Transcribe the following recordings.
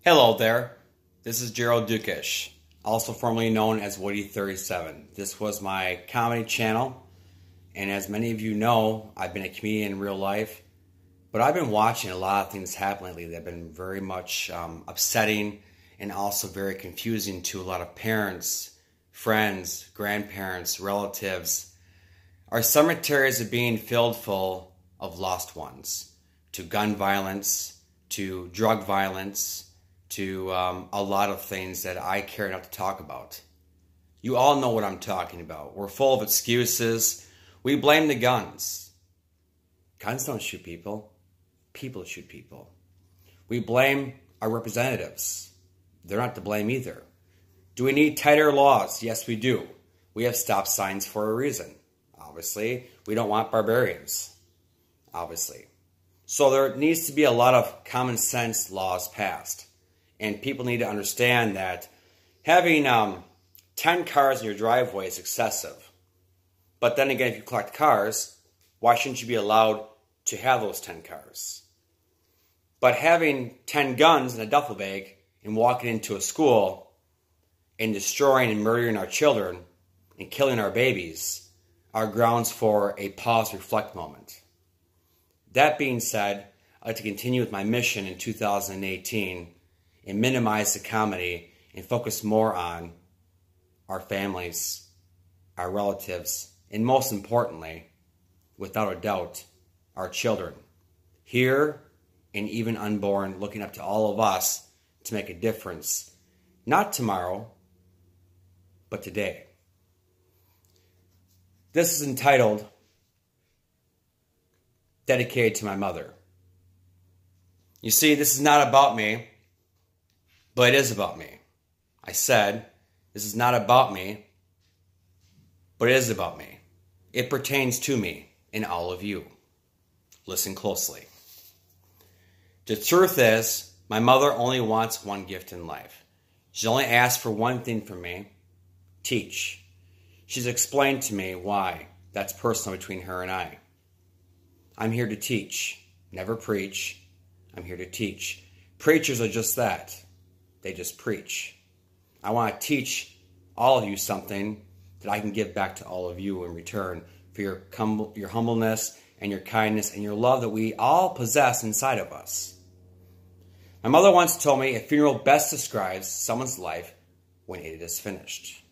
Hello there, this is Gerald Dukish, also formerly known as Woody37. This was my comedy channel, and as many of you know, I've been a comedian in real life, but I've been watching a lot of things happen lately that have been very much upsetting and also very confusing to a lot of parents, friends, grandparents, relatives. Our cemeteries are being filled full of lost ones, to gun violence, to drug violence, to a lot of things that I care not to talk about. You all know what I'm talking about. We're full of excuses. We blame the guns. Guns don't shoot people. People shoot people. We blame our representatives. They're not to blame either. Do we need tighter laws? Yes, we do. We have stop signs for a reason. Obviously, we don't want barbarians. Obviously. So there needs to be a lot of common sense laws passed. And people need to understand that having 10 cars in your driveway is excessive. But then again, if you collect cars, why shouldn't you be allowed to have those 10 cars? But having 10 guns in a duffel bag and walking into a school and destroying and murdering our children and killing our babies are grounds for a pause, reflect moment. That being said, I'd like to continue with my mission in 2018 and minimize the comedy and focus more on our families, our relatives, and most importantly, without a doubt, our children, here and even unborn, looking up to all of us to make a difference, not tomorrow, but today. This is entitled, Dedicated to My Mother. You see, this is not about me, but it is about me. I said, this is not about me, but it is about me. It pertains to me and all of you. Listen closely. The truth is, my mother only wants one gift in life. She's only asked for one thing from me, teach. She's explained to me why that's personal between her and I. I'm here to teach, never preach. I'm here to teach. Preachers are just that. They just preach. I want to teach all of you something that I can give back to all of you in return for your humbleness and your kindness and your love that we all possess inside of us. My mother once told me a funeral best describes someone's life when it is finished.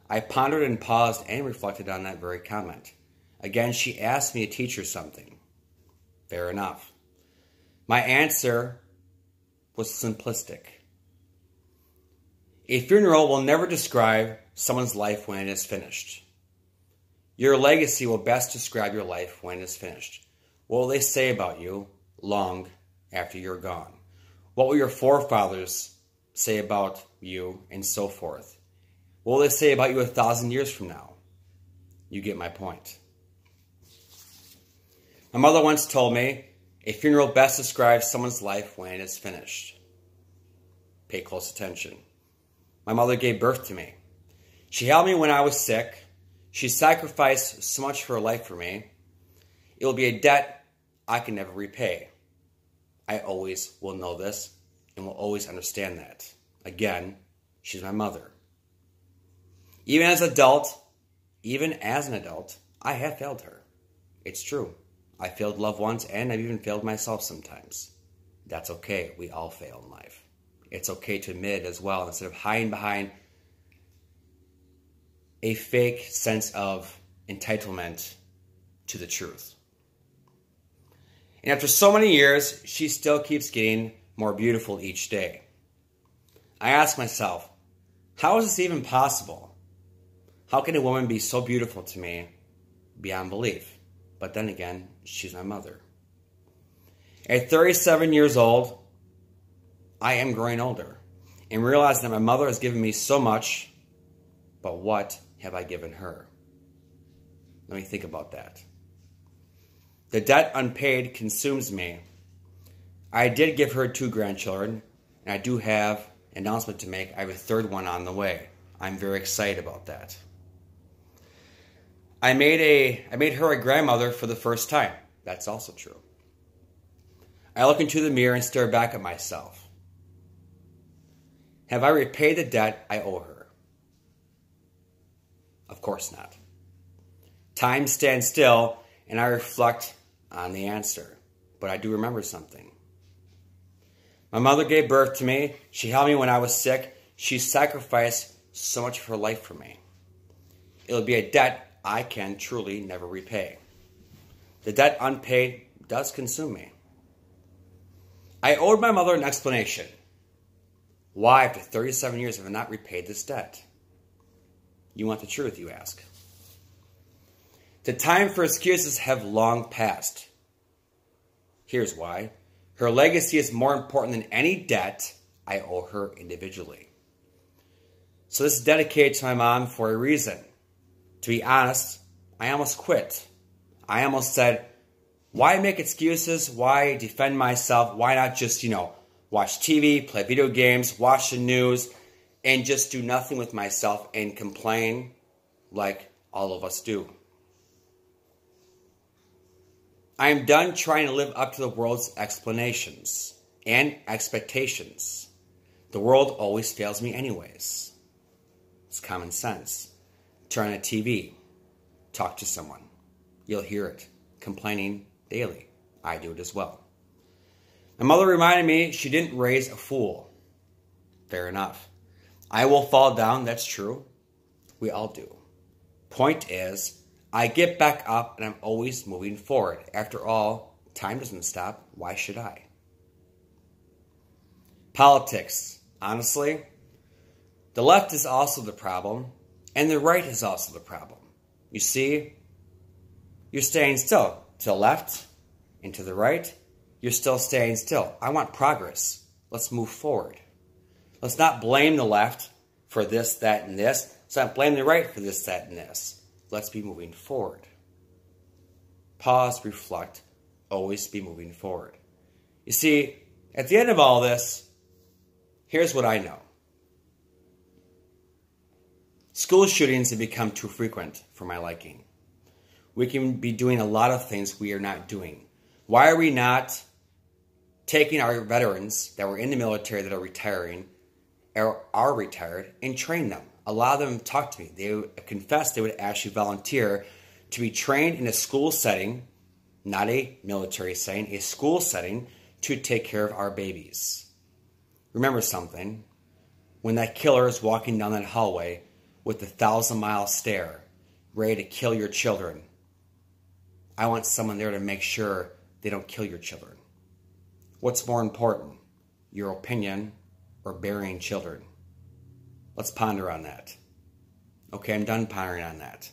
I pondered and paused and reflected on that very comment. Again, she asked me to teach her something. Fair enough. My answer was simplistic. A funeral will never describe someone's life when it is finished. Your legacy will best describe your life when it is finished. What will they say about you long after you're gone? What will your forefathers say about you, and so forth? What will they say about you 1,000 years from now? You get my point. My mother once told me, a funeral best describes someone's life when it is finished. Pay close attention. My mother gave birth to me. She held me when I was sick. She sacrificed so much for her life for me. It will be a debt I can never repay. I always will know this and will always understand that. Again, she's my mother. Even as an adult, I have failed her. It's true. I failed loved ones, and I've even failed myself sometimes. That's okay. We all fail in life. It's okay to admit it as well, instead of hiding behind a fake sense of entitlement to the truth. And after so many years, she still keeps getting more beautiful each day. I ask myself, how is this even possible? How can a woman be so beautiful to me beyond belief? But then again, she's my mother. At 37 years old, I am growing older and realizing that my mother has given me so much, but what have I given her? Let me think about that. The debt unpaid consumes me. I did give her 2 grandchildren, and I do have an announcement to make. I have a 3rd one on the way. I'm very excited about that. I made her a grandmother for the first time. That's also true. I look into the mirror and stare back at myself. Have I repaid the debt I owe her? Of course not. Time stands still, and I reflect on the answer. But I do remember something. My mother gave birth to me. She held me when I was sick. She sacrificed so much of her life for me. It will be a debt I can truly never repay. The debt unpaid does consume me. I owed my mother an explanation. Why, after 37 years, have I not repaid this debt? You want the truth, you ask. The time for excuses have long passed. Here's why. Her legacy is more important than any debt I owe her individually. So this is dedicated to my mom for a reason. To be honest, I almost quit. I almost said, why make excuses? Why defend myself? Why not just, watch TV, play video games, watch the news, and just do nothing with myself and complain like all of us do? I am done trying to live up to the world's explanations and expectations. The world always fails me anyways. It's common sense. Turn on a TV. Talk to someone. You'll hear it. Complaining daily. I do it as well. My mother reminded me she didn't raise a fool. Fair enough. I will fall down, that's true. We all do. Point is, I get back up and I'm always moving forward. After all, time doesn't stop. Why should I? Politics. Honestly, the left is also the problem, and the right is also the problem. You see, you're staying still. To the left and to the right, you're still staying still. I want progress. Let's move forward. Let's not blame the left for this, that, and this. Let's not blame the right for this, that, and this. Let's be moving forward. Pause, reflect, always be moving forward. You see, at the end of all this, here's what I know. School shootings have become too frequent for my liking. We can be doing a lot of things we are not doing. Why are we not taking our veterans that were in the military that are retiring, or are retired, and train them? A lot of them talk to me. They would confess they would actually volunteer to be trained in a school setting, not a military setting, a school setting, to take care of our babies. Remember something. When that killer is walking down that hallway with the 1,000-mile stare, ready to kill your children, I want someone there to make sure they don't kill your children. What's more important, your opinion or burying children? Let's ponder on that. Okay, I'm done pondering on that.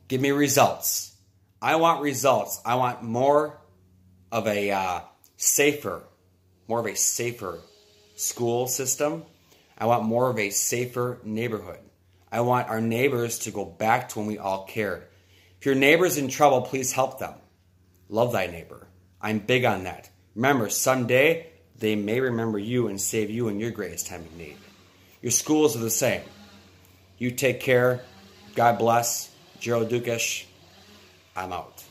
Give me results. I want results. I want more of a safer school system. I want more of a safer neighborhood. I want our neighbors to go back to when we all cared. If your neighbor's in trouble, please help them. Love thy neighbor. I'm big on that. Remember, someday they may remember you and save you in your greatest time of need. Your schools are the same. You take care. God bless. Gerald Dukish. I'm out.